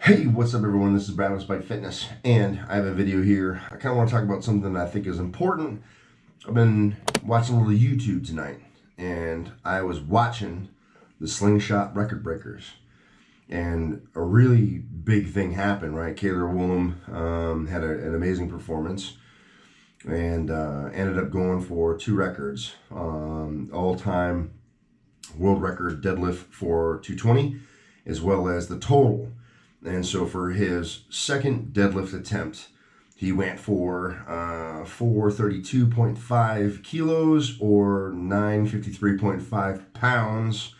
Hey, what's up everyone? This is Brad with Spike Fitness, and I have a video here. I kind of want to talk about something that I think is important. I've been watching a little YouTube tonight, and I was watching the slingshot record breakers, and a really big thing happened, right? Cailer Woolam had an amazing performance, and ended up going for two records. All-time world record deadlift for 220, as well as the total. And so for his second deadlift attempt, he went for 432.5 kilos or 953.5 pounds,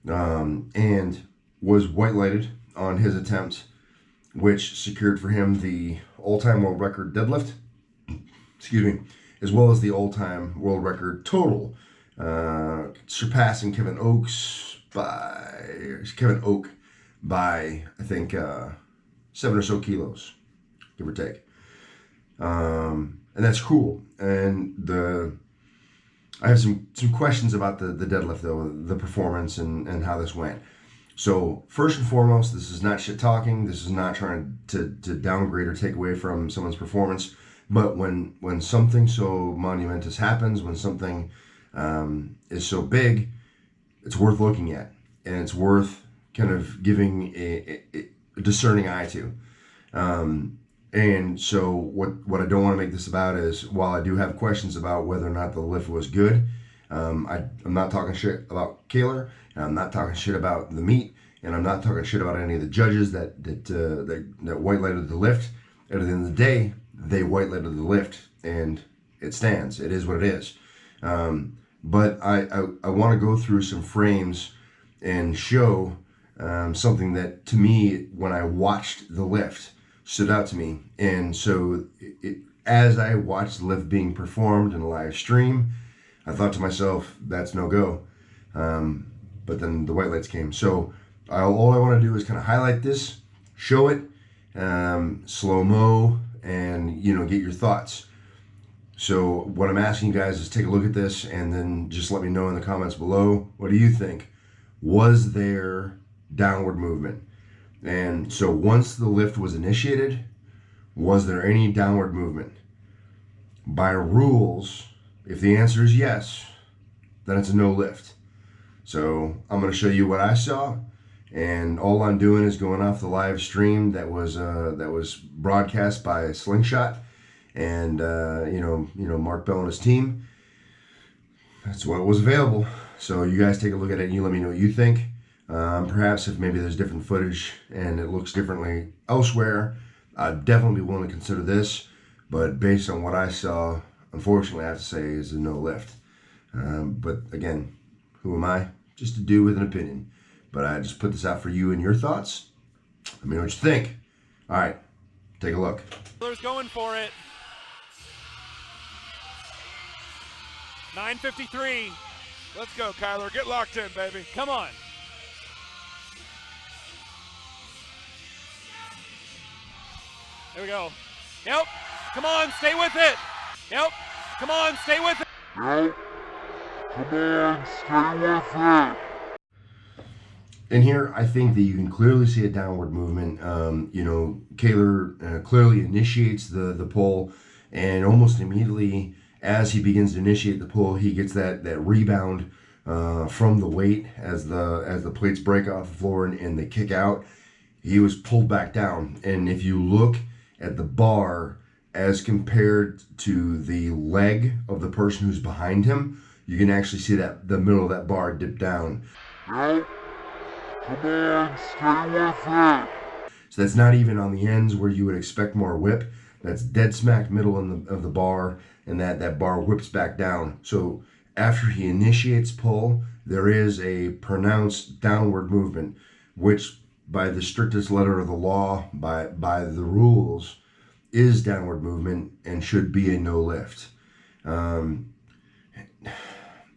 and was white lighted on his attempt, which secured for him the all-time world record deadlift, excuse me, as well as the all-time world record total, surpassing Kevin Oak by I think 7 or so kilos, give or take, and that's cool. And I have some questions about the deadlift though, the performance and how this went. So first and foremost, this is not shit talking. This is not trying to downgrade or take away from someone's performance. But when something so monumentous happens, when something is so big, it's worth looking at, and it's worth kind of giving a discerning eye to. And so what I don't want to make this about is, while I do have questions about whether or not the lift was good, I'm not talking shit about Cailer, and I'm not talking shit about the meet, and I'm not talking shit about any of the judges that white lighted the lift. At the end of the day, they white lighted the lift, and it stands. It is what it is. But I want to go through some frames and show something that, to me, when I watched the lift, stood out to me. And so as I watched the lift being performed in a live stream, I thought to myself, that's no go. But then the white lights came. So all I want to do is kind of highlight this, show it, slow-mo, and get your thoughts. So what I'm asking you guys is take a look at this, and then just let me know in the comments below, what do you think? Was there downward movement? And so once the lift was initiated, was there any downward movement? By rules, if the answer is yes, then it's a no lift. So I'm going to show you what I saw, and all I'm doing is going off the live stream that was broadcast by Slingshot and Mark Bell and his team. That's what was available. So you guys take a look at it and you let me know what you think. Perhaps if maybe there's different footage and it looks differently elsewhere, I'd definitely be willing to consider this. But based on what I saw, unfortunately, I have to say is a no lift. But again, who am I? Just a dude with an opinion. But I just put this out for you and your thoughts. Let me know what you think. All right, take a look. Cailer's going for it. 9:53. Let's go, Cailer. Get locked in, baby. Come on. There we go. Yep. Come on, stay with it. Yep. Come on, stay with it. Yep. Come on, stay with it. And here, I think that you can clearly see a downward movement. Cailer clearly initiates the pull, and almost immediately as he begins to initiate the pull, he gets that rebound from the weight as the plates break off the floor and they kick out. He was pulled back down, and if you look at the bar as compared to the leg of the person who's behind him, you can actually see that the middle of that bar dip down. Yep. Come on, stay with it. So that's not even on the ends where you would expect more whip. That's dead smack middle of the bar, and that bar whips back down. So after he initiates pull, there is a pronounced downward movement, which by the strictest letter of the law, by the rules, is downward movement and should be a no lift.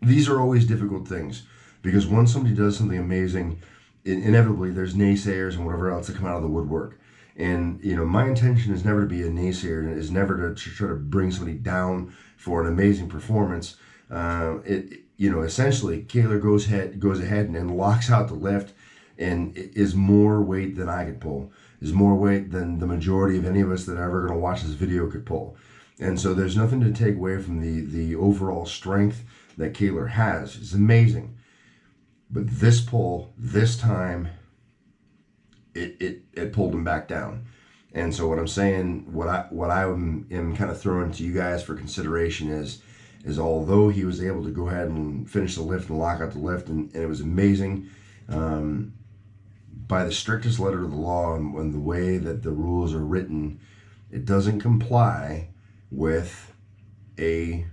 These are always difficult things, because once somebody does something amazing, inevitably there's naysayers and whatever else that come out of the woodwork. And my intention is never to be a naysayer, and is never to try to bring somebody down for an amazing performance. Essentially Cailer goes ahead and locks out the lift, and it is more weight than I could pull, is more weight than the majority of any of us that are ever going to watch this video could pull. And so there's nothing to take away from the overall strength that Cailer has. It's amazing. But this pull, this time, it pulled him back down. And so what I'm saying, what I am kind of throwing to you guys for consideration is although he was able to go ahead and finish the lift and lock out the lift, and it was amazing, by the strictest letter of the law and the way that the rules are written, it doesn't comply with a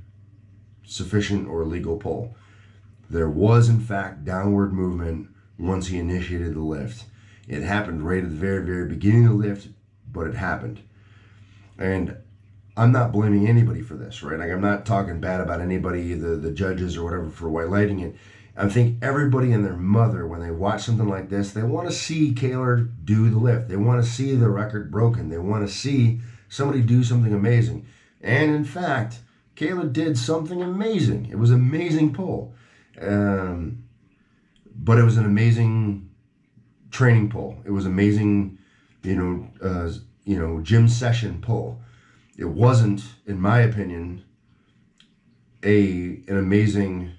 sufficient or legal pull. There was, in fact, downward movement once he initiated the lift. It happened right at the very, very beginning of the lift, but it happened. And I'm not blaming anybody for this, right? Like, I'm not talking bad about anybody, the judges or whatever, for white lighting it. I think everybody and their mother, when they watch something like this, they want to see Cailer do the lift. They want to see the record broken. They want to see somebody do something amazing. And in fact, Cailer did something amazing. It was an amazing pull. But it was an amazing training pull. It was amazing, gym session pull. It wasn't, in my opinion, an amazing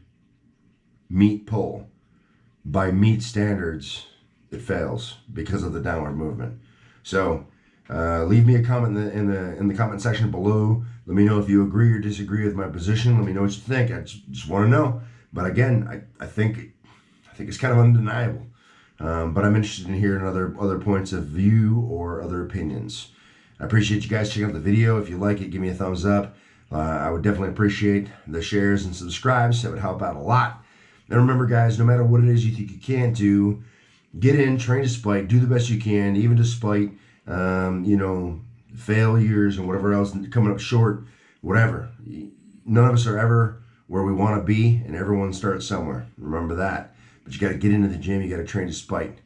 meet pull. By meet standards, it fails because of the downward movement. So leave me a comment in the comment section below. Let me know if you agree or disagree with my position. Let me know what you think. I just want to know. But again, I think it's kind of undeniable. But I'm interested in hearing other points of view or other opinions. I appreciate you guys checking out the video. If you like it, give me a thumbs up. I would definitely appreciate the shares and subscribes. That would help out a lot. And remember, guys, no matter what it is you think you can't do, get in, train despite, do the best you can, even despite, failures and whatever else, coming up short, whatever. None of us are ever where we want to be, and everyone starts somewhere. Remember that. But you got to get into the gym. You got to train despite.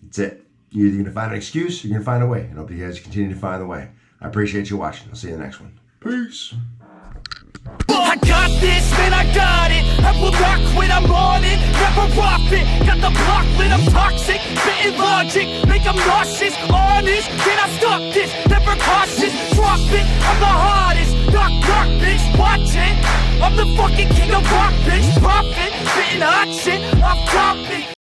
That's it. You're either going to find an excuse or you're going to find a way. And I hope you guys continue to find the way. I appreciate you watching. I'll see you in the next one. Peace. I got this, man, I got it. I will rock when I'm on it. Never rock it. Got the block lit, I'm toxic. Spitting logic, make them nauseous. Honest, can I stop this? Never cautious, drop it. I'm the hardest. Knock, knock, bitch, watch it. I'm the fucking king of rock, bitch. Profit, spitting hot shit. I'm topic.